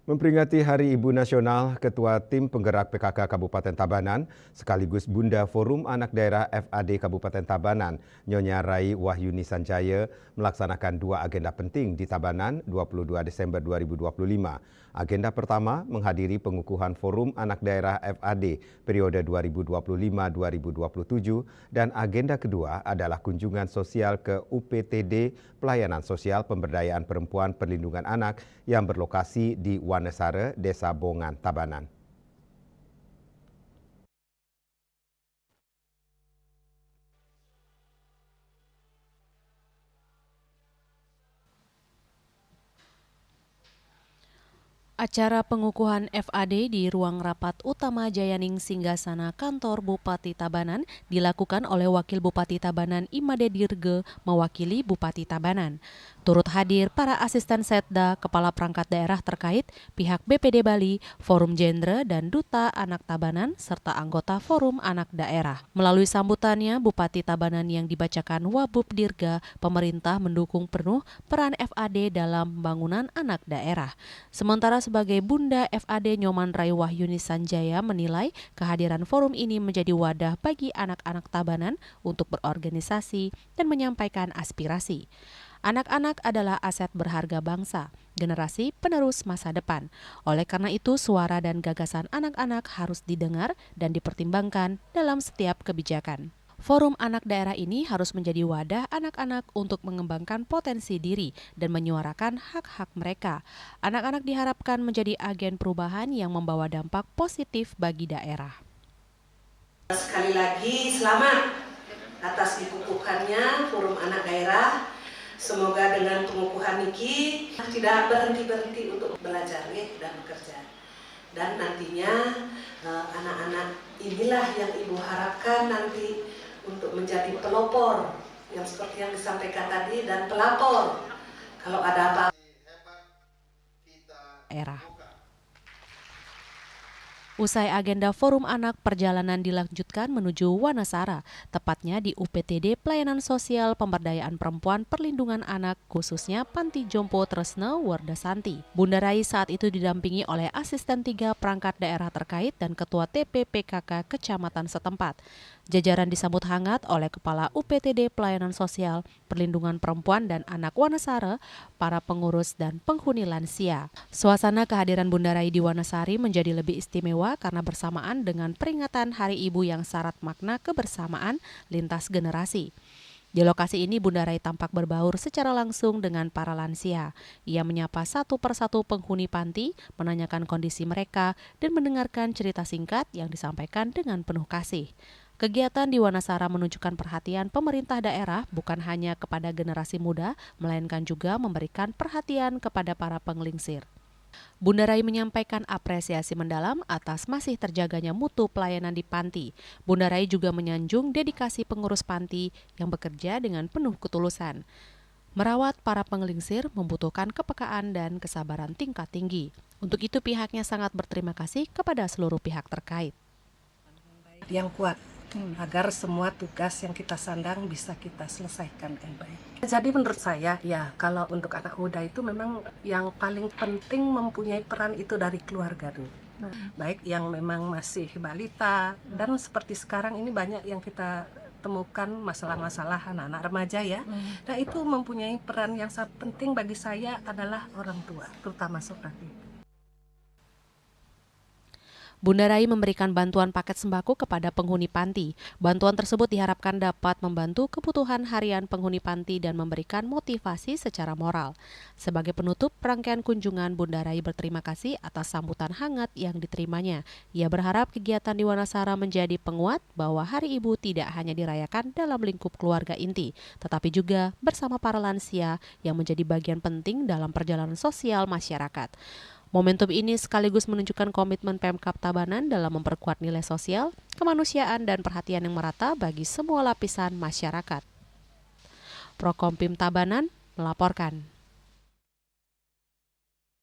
Memperingati Hari Ibu Nasional, Ketua Tim Penggerak PKK Kabupaten Tabanan sekaligus Bunda Forum Anak Daerah FAD Kabupaten Tabanan, Nyonya Rai Wahyuni Sanjaya melaksanakan dua agenda penting di Tabanan 22 Desember 2025. Agenda pertama menghadiri pengukuhan Forum Anak Daerah FAD periode 2025-2027 dan agenda kedua adalah kunjungan sosial ke UPTD Pelayanan Sosial Pemberdayaan Perempuan Perlindungan Anak yang berlokasi di Wanesare, Desa Bongan, Tabanan. Acara pengukuhan FAD di ruang rapat utama Jayaning Singgasana kantor Bupati Tabanan dilakukan oleh Wakil Bupati Tabanan Imade Dirge mewakili Bupati Tabanan. Turut hadir para asisten Setda, kepala perangkat daerah terkait, pihak BPD Bali, Forum Genre dan Duta Anak Tabanan serta anggota Forum Anak Daerah. Melalui sambutannya, Bupati Tabanan yang dibacakan Wabub Dirga, pemerintah mendukung penuh peran FAD dalam pembangunan anak daerah. Sementara sebagai Bunda FAD Nyoman Rai Wahyuni Sanjaya menilai kehadiran forum ini menjadi wadah bagi anak-anak Tabanan untuk berorganisasi dan menyampaikan aspirasi. Anak-anak adalah aset berharga bangsa, generasi penerus masa depan. Oleh karena itu, suara dan gagasan anak-anak harus didengar dan dipertimbangkan dalam setiap kebijakan. Forum anak daerah ini harus menjadi wadah anak-anak untuk mengembangkan potensi diri dan menyuarakan hak-hak mereka. Anak-anak diharapkan menjadi agen perubahan yang membawa dampak positif bagi daerah. Sekali lagi selamat atas dikukuhkannya Forum Anak Daerah. Semoga dengan pengukuhan niki tidak berhenti-berhenti untuk belajar dan bekerja. Dan nantinya anak-anak inilah yang Ibu harapkan nanti untuk menjadi pelopor yang seperti yang disampaikan tadi dan pelapor kalau ada apa-apa. Usai agenda Forum Anak, perjalanan dilanjutkan menuju Wanasara, tepatnya di UPTD Pelayanan Sosial Pemberdayaan Perempuan Perlindungan Anak, khususnya Panti Jompo Tresna Wardasanti. Bunda Rai saat itu didampingi oleh asisten 3 perangkat daerah terkait dan ketua TPPKK Kecamatan setempat. Jajaran disambut hangat oleh Kepala UPTD Pelayanan Sosial, Perlindungan Perempuan dan Anak Wanasara, para pengurus dan penghuni lansia. Suasana kehadiran Bunda Rai di Wanasari menjadi lebih istimewa karena bersamaan dengan peringatan Hari Ibu yang syarat makna kebersamaan lintas generasi. Di lokasi ini Bunda Rai tampak berbaur secara langsung dengan para lansia. Ia menyapa satu persatu penghuni panti, menanyakan kondisi mereka, dan mendengarkan cerita singkat yang disampaikan dengan penuh kasih. Kegiatan di Wanasara menunjukkan perhatian pemerintah daerah bukan hanya kepada generasi muda, melainkan juga memberikan perhatian kepada para penglingsir. Bunda Rai menyampaikan apresiasi mendalam atas masih terjaganya mutu pelayanan di panti. Bunda Rai juga menyanjung dedikasi pengurus panti yang bekerja dengan penuh ketulusan. Merawat para penglingsir membutuhkan kepekaan dan kesabaran tingkat tinggi. Untuk itu pihaknya sangat berterima kasih kepada seluruh pihak terkait. Yang kuat agar semua tugas yang kita sandang bisa kita selesaikan dengan baik. Jadi menurut saya ya kalau untuk anak muda itu memang yang paling penting mempunyai peran itu dari keluarga dulu. Baik yang memang masih balita dan seperti sekarang ini banyak yang kita temukan masalah-masalah anak-anak remaja ya. Nah itu mempunyai peran yang sangat penting bagi saya adalah orang tua, terutama seperti itu. Bunda Rai memberikan bantuan paket sembako kepada penghuni panti. Bantuan tersebut diharapkan dapat membantu kebutuhan harian penghuni panti dan memberikan motivasi secara moral. Sebagai penutup rangkaian kunjungan, Bunda Rai berterima kasih atas sambutan hangat yang diterimanya. Ia berharap kegiatan di Wanasara menjadi penguat bahwa Hari Ibu tidak hanya dirayakan dalam lingkup keluarga inti, tetapi juga bersama para lansia yang menjadi bagian penting dalam perjalanan sosial masyarakat. Momentum ini sekaligus menunjukkan komitmen Pemkab Tabanan dalam memperkuat nilai sosial, kemanusiaan, dan perhatian yang merata bagi semua lapisan masyarakat. Prokompim Tabanan melaporkan.